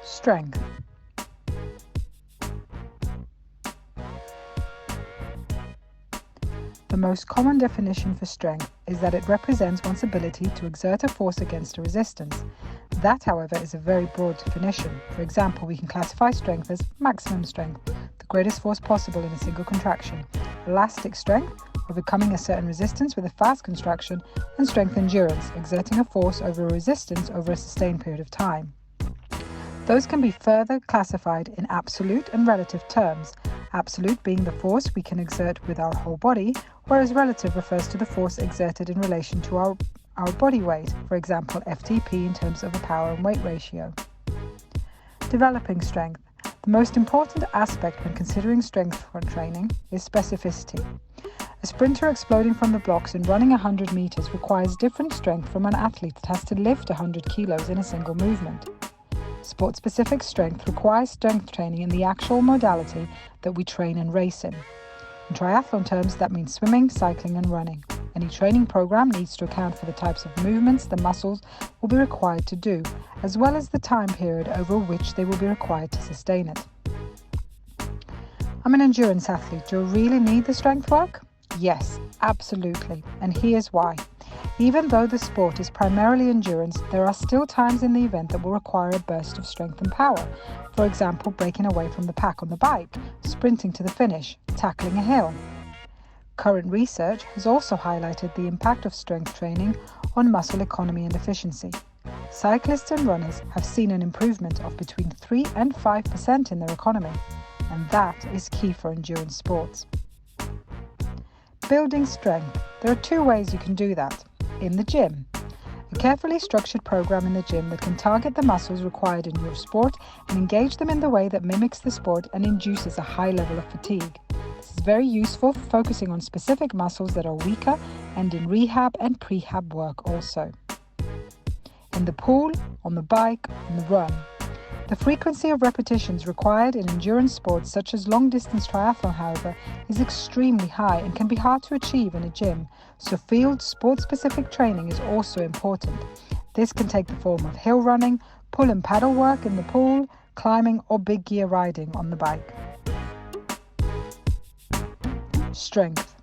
Strength. The most common definition for strength is that it represents one's ability to exert a force against a resistance. That, however, is a very broad definition. For example, we can classify strength as maximum strength, the greatest force possible in a single contraction, elastic strength, overcoming a certain resistance with a fast contraction, and strength endurance, exerting a force over a resistance over a sustained period of time. Those can be further classified in absolute and relative terms, absolute being the force we can exert with our whole body, whereas relative refers to the force exerted in relation to our body weight, for example FTP in terms of a power and weight ratio. Developing strength. The most important aspect when considering strength training is specificity. A sprinter exploding from the blocks and running 100 meters requires different strength from an athlete that has to lift 100 kilos in a single movement. Sport-specific strength requires strength training in the actual modality that we train and race in. In triathlon terms, that means swimming, cycling and running. Any training program needs to account for the types of movements the muscles will be required to do, as well as the time period over which they will be required to sustain it. I'm an endurance athlete. Do I really need the strength work? Yes, absolutely. And here's why. Even though the sport is primarily endurance, there are still times in the event that will require a burst of strength and power. For example, breaking away from the pack on the bike, sprinting to the finish, tackling a hill. Current research has also highlighted the impact of strength training on muscle economy and efficiency. Cyclists and runners have seen an improvement of between 3 and 5% in their economy, and that is key for endurance sports. Building strength. There are 2 ways you can do that. In the gym. A carefully structured program in the gym that can target the muscles required in your sport and engage them in the way that mimics the sport and induces a high level of fatigue. This is very useful for focusing on specific muscles that are weaker and in rehab and prehab work also. In the pool, on the bike, on the run. The frequency of repetitions required in endurance sports such as long-distance triathlon, however, is extremely high and can be hard to achieve in a gym, so field sport-specific training is also important. This can take the form of hill running, pull and paddle work in the pool, climbing or big gear riding on the bike. Strength.